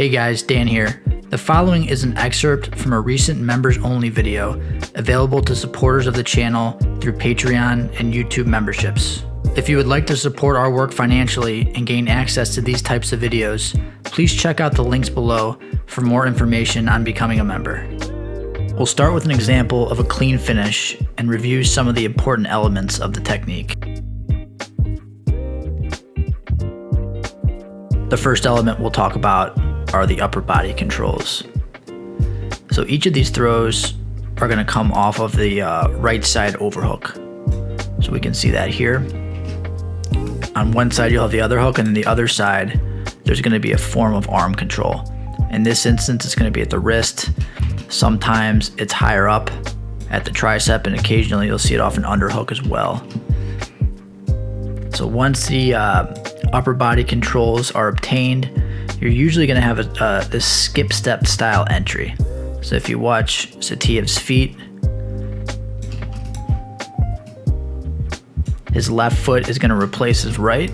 Hey guys, Dan here. The following is an excerpt from a recent members-only video available to supporters of the channel through Patreon and YouTube memberships. If you would like to support our work financially and gain access to these types of videos, please check out the links below for more information on becoming a member. We'll start with an example of a clean finish and review some of the important elements of the technique. The first element we'll talk about are the upper body controls. So each of these throws are going to come off of the right side overhook. So we can see that here. On one side you'll have the other hook, and then the other side there's going to be a form of arm control. In this instance it's going to be at the wrist. Sometimes it's higher up at the tricep, and occasionally you'll see it off an underhook as well. So once the upper body controls are obtained, you're usually going to have this skip step style entry. So if you watch Saitiev's feet, his left foot is going to replace his right,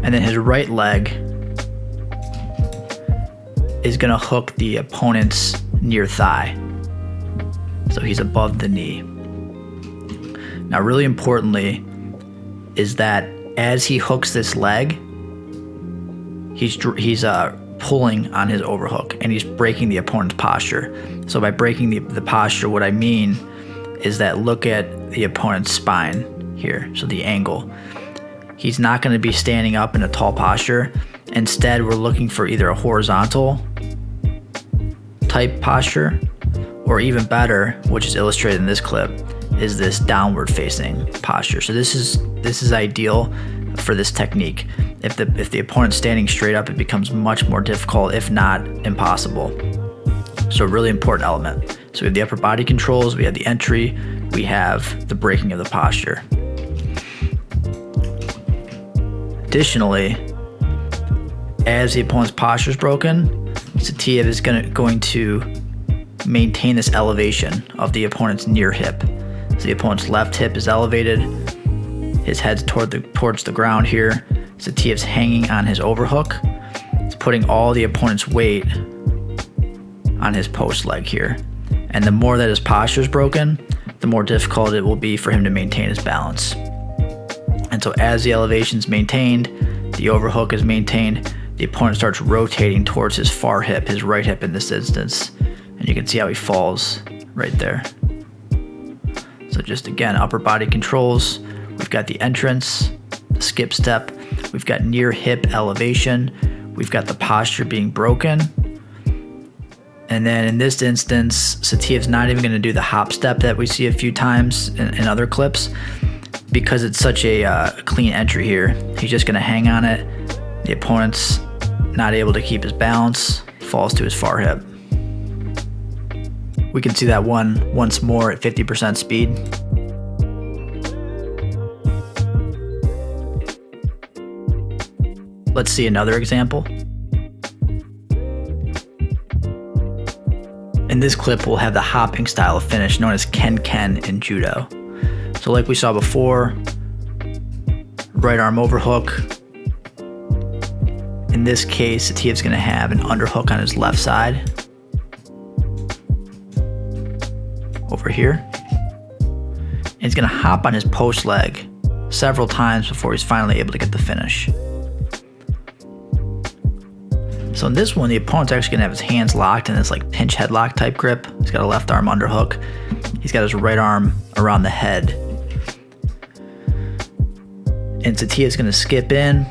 and then his right leg is going to hook the opponent's near thigh. So he's above the knee. Now really importantly is that as he hooks this leg, he's pulling on his overhook, and he's breaking the opponent's posture. So by breaking the posture, what I mean is that look at the opponent's spine here, so the angle. He's not going to be standing up in a tall posture. Instead, we're looking for either a horizontal type posture, or even better, which is illustrated in this clip, is this downward facing posture. So this is ideal for this technique. If the opponent's standing straight up, it becomes much more difficult, if not impossible. So a really important element. So we have the upper body controls, we have the entry, we have the breaking of the posture. Additionally, as the opponent's posture is broken, Saitiev is going to maintain this elevation of the opponent's near hip. So the opponent's left hip is elevated, his head's towards the ground here. Saitiev's hanging on his overhook. He's putting all the opponent's weight on his post leg here. And the more that his posture is broken, the more difficult it will be for him to maintain his balance. And so as the elevation is maintained, the overhook is maintained, the opponent starts rotating towards his far hip, his right hip in this instance. And you can see how he falls right there. So just again, upper body controls. We've got the entrance, the skip step. We've got near hip elevation. We've got the posture being broken. And then in this instance, Saitiev's not even going to do the hop step that we see a few times in other clips, because it's such a clean entry here. He's just going to hang on it. The opponent's not able to keep his balance, falls to his far hip. We can see that once more at 50% speed. Let's see another example. In this clip, we'll have the hopping style of finish known as ken-ken in judo. So like we saw before, right arm overhook. In this case, Saitiev's going to have an underhook on his left side. Over here. And he's going to hop on his post leg several times before he's finally able to get the finish. So in this one, the opponent's actually going to have his hands locked in this like pinch headlock type grip. He's got a left arm underhook. He's got his right arm around the head. And Saitiev's going to skip in,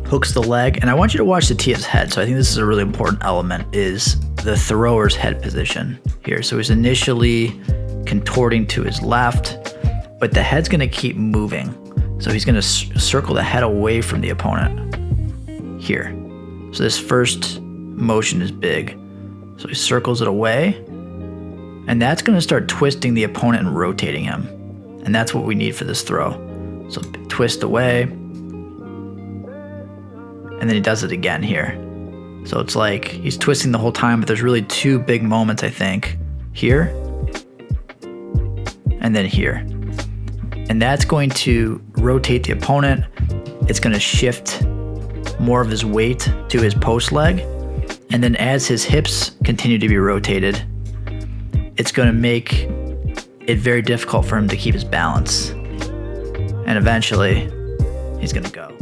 hooks the leg. And I want you to watch Saitiev's head. So I think this is a really important element, is the thrower's head position here. So he's initially contorting to his left, but the head's going to keep moving. So he's going to circle the head away from the opponent here. So this first motion is big. So he circles it away, and that's going to start twisting the opponent and rotating him. And that's what we need for this throw. So twist away, and then he does it again here. So it's like he's twisting the whole time, but there's really two big moments, I think. Here, and then here. And that's going to rotate the opponent. It's going to shift more of his weight to his post leg. And then as his hips continue to be rotated, it's going to make it very difficult for him to keep his balance. And eventually, he's going to go.